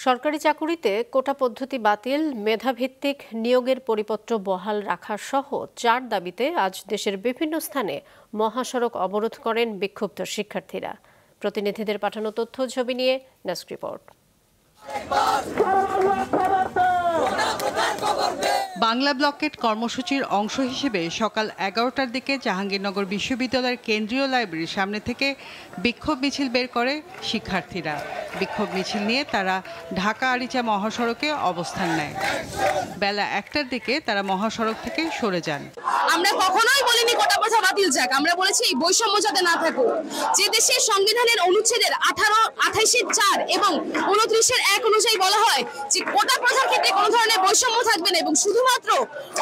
সরকারি চাকুরিতে কোটা পদ্ধতি বাতিল, মেধাভিত্তিক নিয়োগের পরিপত্র বহাল রাখা সহ 4 দাবিতে আজ দেশের বিভিন্ন স্থানে মহাসড়ক অবরোধ করেন বিক্ষুব্ধ শিক্ষার্থীরা। প্রতিনিধিদের পাঠানো তথ্য ছবি নিয়ে ডেস্ক রিপোর্ট। বাংলা ব্লকেট কর্মসূচির অংশ হিসেবে সকাল 11টার দিকে জাহাঙ্গীরনগর বিশ্ববিদ্যালয়ের কেন্দ্রীয় লাইব্রেরির সামনে থেকে বিক্ষোভ মিছিল বের করে শিক্ষার্থীরা। বিক্ষোভ মিছিল নিয়ে তারা ঢাকা আরিচা মহাসড়কে অবস্থান নেয়। বেলা 1টার দিকে তারা মহাসড়ক থেকে সরে যান। আমরা কখনোই বলিনি কোটা প্রথা বাতিল যাক, আমরা বলেছি এই বৈষম্য যাতে না থাকুক। যে দেশের সংবিধানের অনুচ্ছেদের 28-4 এবং 29-1 অনুযায়ী বলা হয় যে কোটা প্রথার ক্ষেত্রে কোনো ধরনের বৈষম্য থাকবে না এবং শুধুমাত্র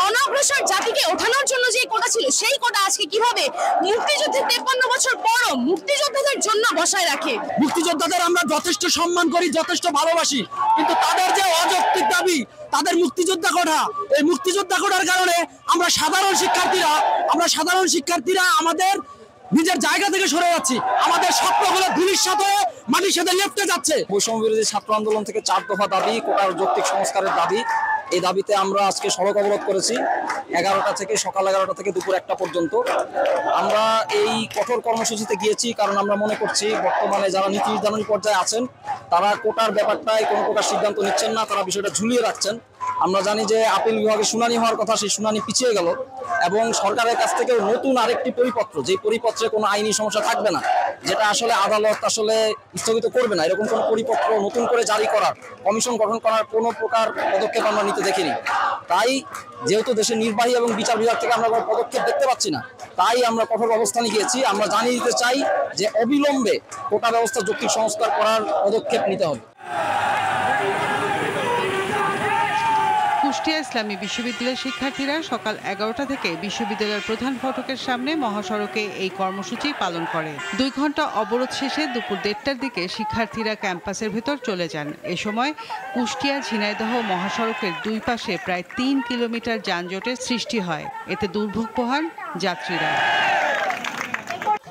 অনগ্রসর জাতিকে ওঠানোর জন্য যে কোটা ছিল সেই কোটা আজকে কিভাবে মুক্তিযুদ্ধের 53 বছর পরও মুক্তিযোদ্ধাদের জন্য বসায় রাখে। মুক্তিযোদ্ধাদের আমরা যথেষ্ট সম্মান করি, যথেষ্ট ভালোবাসি, কিন্তু তাদের যে অযৌক্তিক দাবি, তাদের মুক্তিযোদ্ধা কোটা, এই মুক্তিযোদ্ধা কোটার কারণে আমরা সাধারণ শিক্ষার্থীরা আমাদের নিজের জায়গা থেকে সরে যাচ্ছি। আমাদের স্বপ্নগুলো ধূলিসাৎ হয়ে মাটির সাথে লেপ্টে যাচ্ছে। বৈষম্য বিরোধী ছাত্র আন্দোলন থেকে 4 দফা দাবি, কোটার যৌক্তিক সংস্কারের দাবি, এই দাবিতে আমরা আজকে সড়ক অবরোধ করেছি 11টা থেকে সকাল 11টা থেকে দুপুর 1টা পর্যন্ত। আমরা এই কঠোর কর্মসূচিতে গিয়েছি কারণ আমরা মনে করছি বর্তমানে যারা নীতি নির্ধারণী পর্যায়ে আছেন তারা কোটার ব্যাপারটায় কোনো প্রকার সিদ্ধান্ত নিচ্ছেন না, তারা বিষয়টা ঝুলিয়ে রাখছেন। আমরা জানি যে আপিল বিভাগে শুনানি হওয়ার কথা, সেই শুনানি পিছিয়ে গেল এবং সরকারের কাছ থেকে নতুন আরেকটি পরিপত্র, যে পরিপত্রে কোনো আইনি সমস্যা থাকবে না, যেটা আসলে আদালত আসলে স্থগিত করবে না, এরকম কোনো পরিপত্র নতুন করে জারি করার, কমিশন গঠন করার কোনো প্রকার পদক্ষেপ আমরা নিতে দেখিনি। তাই যেহেতু দেশের নির্বাহী এবং বিচার বিভাগ থেকে আমরা কোনো পদক্ষেপ দেখতে পাচ্ছি না, তাই আমরা কঠোর অবস্থানে গিয়েছি। আমরা জানিয়ে দিতে চাই যে অবিলম্বে কোটা ব্যবস্থা যৌক্তিক সংস্কার করার পদক্ষেপ নিতে হবে। কুষ্টিয়া ইসলামী বিশ্ববিদ্যালয়ের শিক্ষার্থীরা সকাল 11টা থেকে বিশ্ববিদ্যালয়ের প্রধান ফটকের সামনে মহাসড়কে এই কর্মসূচি পালন করে। 2 ঘন্টা অবরোধ শেষে দুপুর 1টার দিকে শিক্ষার্থীরা ক্যাম্পাসের ভেতর চলে যান। এ সময় কুষ্টিয়া ঝিনাইদহ মহাসড়কের 2 পাশে প্রায় 3 কিলোমিটার যানজটের সৃষ্টি হয়। এতে দুর্ভোগ পোহান যাত্রীরা।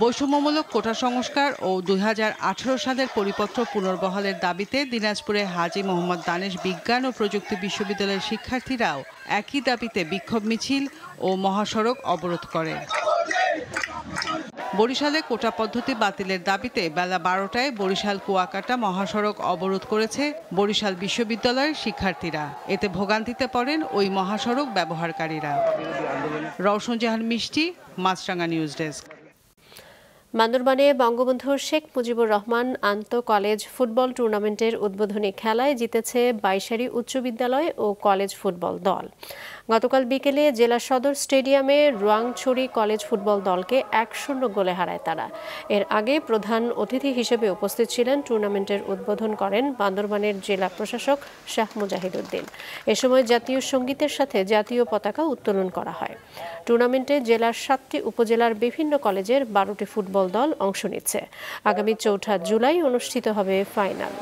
বৈষম্যমূলক কোটা সংস্কার ও 2018 সালের পরিপত্র পুনর্বহালের দাবিতে দিনাজপুরে হাজী মোহাম্মদ দানেশ বিজ্ঞান ও প্রযুক্তি বিশ্ববিদ্যালয়ের শিক্ষার্থীরাও একই দাবিতে বিক্ষোভ মিছিল ও মহাসড়ক অবরোধ করে। বরিশালে কোটা পদ্ধতি বাতিলের দাবিতে বেলা 12টায় বরিশাল কুয়াকাটা মহাসড়ক অবরোধ করেছে বরিশাল বিশ্ববিদ্যালয়ের শিক্ষার্থীরা। এতে ভোগান্তিতে পড়েন ওই মহাসড়ক ব্যবহারকারীরা। রওশন জাহান মিষ্টি, মাছরাঙা নিউজ ডেস্ক। বান্দরবানে বঙ্গবন্ধু শেখ মুজিবুর রহমান আন্ত কলেজ ফুটবল টুর্নামেন্টের উদ্বোধনী খেলায় জিতেছে বাইশারী উচ্চ বিদ্যালয় ও কলেজ ফুটবল দল। গতকাল বিকেলে জেলা সদর স্টেডিয়ামে রোয়াংছড়ি কলেজ ফুটবল দলকে 1-0 গোলে হারায় তারা। এর আগে প্রধান অতিথি হিসেবে উপস্থিত ছিলেন টুর্নামেন্টের উদ্বোধন করেন বান্দরবানের জেলা প্রশাসক শাহ মুজাহিদ উদ্দিন। এ সময় জাতীয় সঙ্গীতের সাথে জাতীয় পতাকা উত্তোলন করা হয়। টুর্নামেন্টে জেলার 7টি উপজেলার বিভিন্ন কলেজের 12টি ফুটবল দল অংশ নিচ্ছে। আগামী 4 জুলাই অনুষ্ঠিত হবে ফাইনাল।